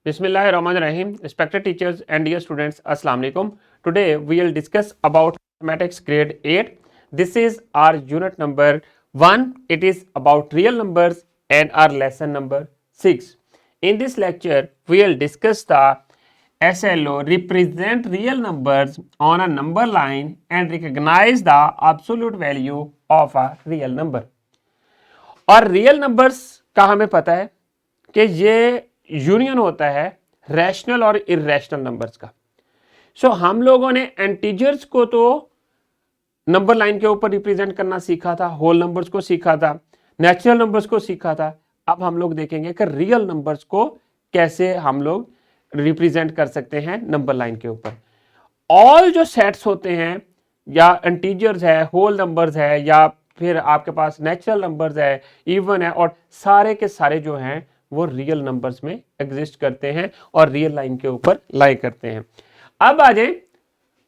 Bismillahirrahmanirrahim. Respected teachers and dear students, Assalamu alaikum. Today we will discuss about mathematics grade 8. This is our unit number 1. It is about real numbers and our lesson number 6. In this lecture we will discuss the SLO, represent real numbers on a number line and recognize the absolute value of a real number. और real numbers का हमें पता है कि ये union होता है rational और इरेशनल नंबर्स का। सो हम लोगों ने इंटीजर्स को तो नंबर लाइन के ऊपर रिप्रेजेंट करना सीखा था, होल नंबर्स को सीखा था, नेचुरल नंबर्स को सीखा था। अब हम लोग देखेंगे कि रियल नंबर्स को कैसे हम लोग रिप्रेजेंट कर सकते हैं नंबर लाइन के ऊपर। ऑल जो सेट्स होते हैं या इंटीजर्स है, होल नंबर्स है या फिर आपके पास नेचुरल नंबर्स है, इवन है, और सारे के सारे जो हैं वो रियल नंबर्स में एग्जिस्ट करते हैं और रियल लाइन के ऊपर लाई करते हैं। अब आ जाए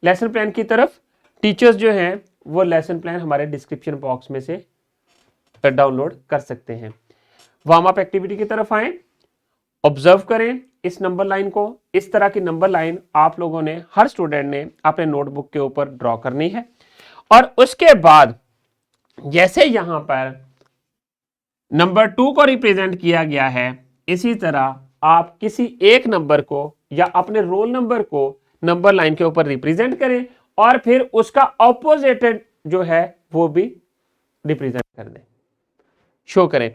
लेसन प्लान की तरफ। टीचर्स जो हैं वो लेसन प्लान हमारे डिस्क्रिप्शन बॉक्स में से डाउनलोड कर सकते हैं। वार्म अप एक्टिविटी की तरफ आए, ऑब्जर्व करें इस नंबर लाइन को। इस तरह की नंबर लाइन आप लोगों ने, हर स्टूडेंट ने अपने नोटबुक के ऊपर ड्रॉ करनी है और उसके बाद जैसे यहां पर नंबर 2 को रिप्रेजेंट किया गया है, इसी तरह आप किसी एक नंबर को या अपने रोल नंबर को नंबर लाइन के ऊपर रिप्रेजेंट करें और फिर उसका ऑपोजिट जो है वो भी रिप्रेजेंट कर दें, शो करें।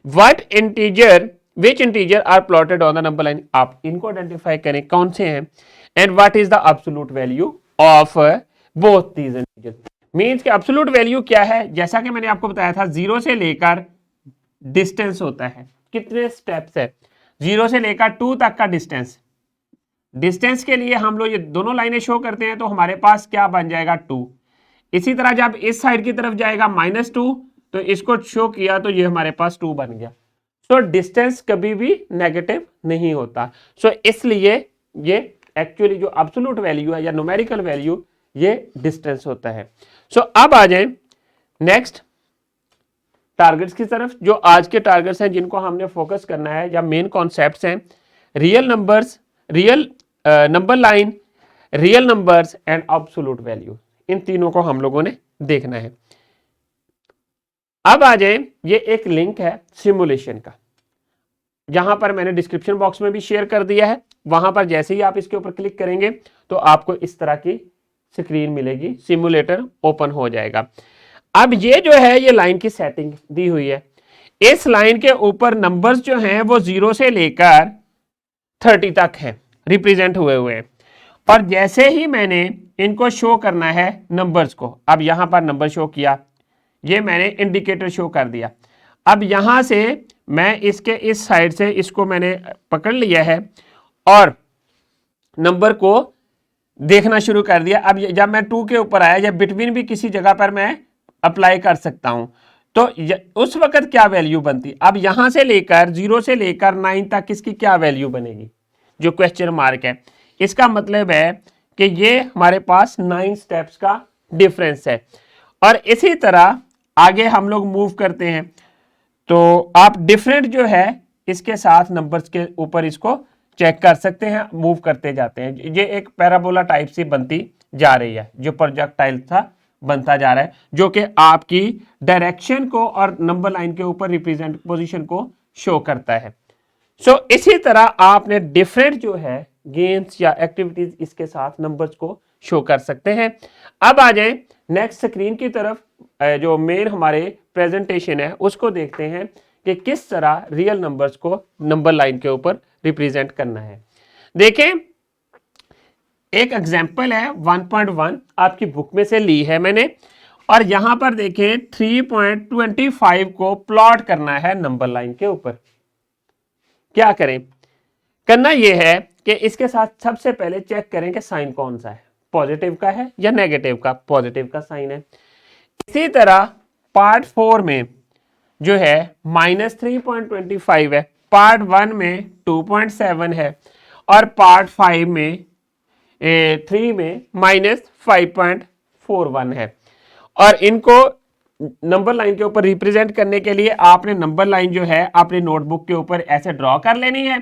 Which integer are plotted on the number line, आप इनको आइडेंटिफाई करें कौन से हैं, and what is the absolute value of both these integer. Means कि एब्सोल्यूट वैल्यू क्या है, जैसा कि मैंने आपको बताया था, 0 से लेकर डिस्टेंस होता है, कितने स्टेप्स है, 0 से लेकर 2 तक का डिस्टेंस। डिस्टेंस के लिए हम लोग ये दोनों लाइनें शो करते हैं तो हमारे पास क्या बन जाएगा 2। इसी तरह जब इस साइड की तरफ जाएगा -2 तो इसको शो किया तो ये हमारे पास 2 बन गया। सो डिस्टेंस कभी भी नेगेटिव नहीं होता। सो इसलिए ये एक्चुअली जो एब्सोल्यूट वैल्यू है या न्यूमेरिकल वैल्यू, ये डिस्टेंस होता है। सो अब आ जाए नेक्स्ट टारगेट्स की तरफ। जो आज के टारगेट्स हैं जिनको हमने फोकस करना है या मेन कॉन्सेप्ट्स हैं, real numbers, real number line, real numbers and absolute value, इन तीनों को हम लोगों ने देखना है। अब आ जाए, ये एक लिंक है सिमुलेशन का, यहां पर मैंने डिस्क्रिप्शन बॉक्स में भी शेयर कर दिया है। वहां पर जैसे ही आप इसके ऊपर क्लिक करेंगे तो आपको इस तरह की स्क्रीन मिलेगी, सिमुलेटर ओपन हो जाएगा। अब ये जो है ये लाइन की सेटिंग दी हुई है। इस लाइन के ऊपर नंबर्स जो हैं वो 0 से लेकर 30 तक है, रिप्रेजेंट हुए हैं। और जैसे ही मैंने इनको शो करना है नंबर्स को, अब यहां पर नंबर शो किया, ये मैंने इंडिकेटर शो कर दिया। अब यहां से मैं इसके इस साइड से इसको मैंने पकड़ लिया है और नंबर को देखना शुरू कर दिया। अब जब मैं 2 के ऊपर आया या बिटवीन भी किसी जगह पर मैं अप्लाई कर सकता हूं तो उस वक्त क्या वैल्यू बनती। अब यहां से लेकर 0 से लेकर 9 तक इसकी क्या वैल्यू बनेगी, जो क्वेश्चन मार्क है, इसका मतलब है कि ये हमारे पास 9 स्टेप्स का डिफरेंस है। और इसी तरह आगे हम लोग मूव करते हैं तो आप डिफरेंट जो है इसके साथ नंबर्स के ऊपर इसको चेक कर सकते हैं, मूव करते जाते हैं। ये एक पैराबोला टाइप से बनती जा रही है, जो प्रोजेक्टाइल था बनता जा रहा है, जो कि आपकी डायरेक्शन को और नंबर लाइन के ऊपर रिप्रेजेंट पोजीशन को शो करता है। सो इसी तरह आपने डिफरेंट जो है गेम्स या एक्टिविटीज इसके साथ नंबर्स को शो कर सकते हैं। अब आ जाए नेक्स्ट स्क्रीन की तरफ, जो मेन हमारे प्रेजेंटेशन है उसको देखते हैं कि किस तरह रियल नंबर्स को नंबर लाइन के ऊपर रिप्रेजेंट करना है। देखें, एक एग्जांपल है 1.1 आपकी बुक में से ली है मैंने, और यहां पर देखें 3.25 को प्लॉट करना है नंबर लाइन के ऊपर। क्या करें, करना यह है कि इसके साथ सबसे पहले चेक करें कि साइन कौन सा है, पॉजिटिव का है या नेगेटिव का। पॉजिटिव का साइन है। इसी तरह पार्ट 4 में जो है -3.25 है, पार्ट 1 में 2.7 है और पार्ट 5 में 3 में -5.41 है। और इनको नंबर लाइन के ऊपर रिप्रेजेंट करने के लिए आपने नंबर लाइन जो है अपनी नोटबुक के ऊपर ऐसे ड्रॉ कर लेनी है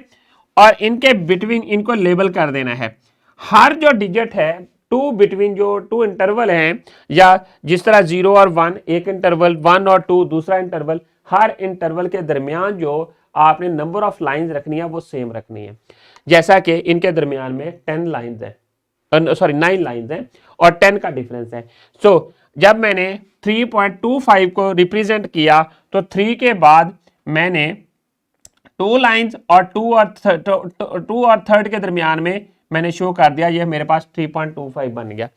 और इनके बिटवीन इनको लेबल कर देना है। हर जो डिजिट है टू बिटवीन जो टू इंटरवल हैं, या जिस तरह 0 और 1 एक इंटरवल, 1 और 2 दूसरा इंटरवल, हर इंटरवल के दरमियान जो आपने नंबर ऑफ लाइंस रखनी है वो सेम रखनी है। जैसा कि इनके दरमियान में 10 लाइंस है, सॉरी 9 लाइंस हैं और 10 का डिफरेंस है। सो जब मैंने 3.25 को रिप्रेजेंट किया तो 3 के बाद मैंने 2 लाइंस और 2 और थर्ड के दरमियान में मैंने शो कर दिया, ये मेरे पास 3.25 बन गया।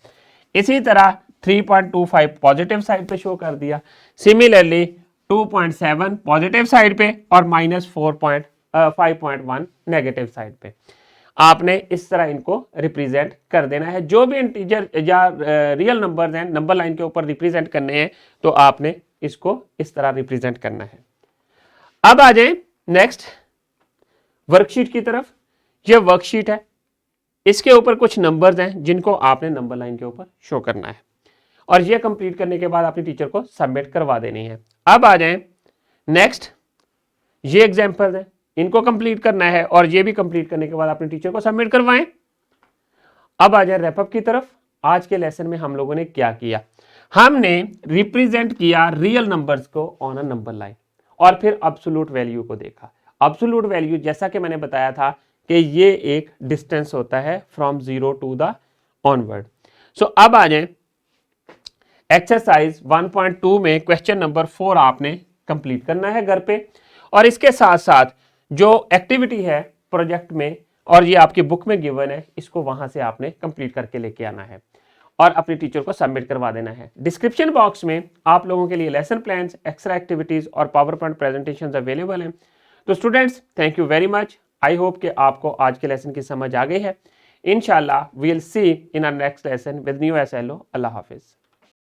इसी तरह 3.25 पॉजिटिव साइड पे शो कर दिया, सिमिलरली 2.7 पॉजिटिव साइड पे और -5.1 नेगेटिव साइड पे। आपने इस तरह इनको रिप्रेजेंट कर देना है। जो भी इंटीजर या रियल नंबर्स हैं नंबर लाइन के ऊपर रिप्रेजेंट करने हैं तो आपने इसको इस तरह रिप्रेजेंट करना है। अब आ जाए नेक्स्ट वर्कशीट की तरफ। ये वर्कशीट है, इसके ऊपर कुछ नंबर्स हैं जिनको आपने नंबर लाइन के ऊपर शो करना है और ये कंप्लीट करने के बाद अपनी टीचर को सबमिट करवा देनी है। अब आ जाए नेक्स्ट, ये एग्जांपल्स हैं, इनको कंप्लीट करना है और ये भी कंप्लीट करने के बाद अपनी टीचर को सबमिट करवाएं। अब आ जाए रैपअप की तरफ। आज के लेसन में हम लोगों ने क्या किया, हमने रिप्रेजेंट किया रियल नंबर्स को ऑन अ नंबर लाइन और फिर एब्सोल्यूट वैल्यू को देखा। एब्सोल्यूट वैल्यू जैसा कि मैंने बताया था कि ये एक डिस्टेंस होता है फ्रॉम 0 टू द ऑनवर्ड। सो अब आ जाए एक्सरसाइज 1.2 में क्वेश्चन नंबर 4 आपने कंप्लीट करना है घर पे, और इसके साथ साथ जो एक्टिविटी है प्रोजेक्ट में और ये आपकी बुक में गिवन है, इसको वहां से आपने कंप्लीट करके लेके आना है और अपनी टीचर को सबमिट करवा देना है। डिस्क्रिप्शन बॉक्स में आप लोगों के लिए लेसन प्लान्स, एक्स्ट्रा एक्टिविटीज और पावर पॉइंट प्रेजेंटेशंस अवेलेबल हैं। तो students, thank you very much. I hope कि आपको आज के लेसन की समझ आ गई है। इंशाल्लाह we will see in our next lesson with new SLO. अल्लाह हाफिज।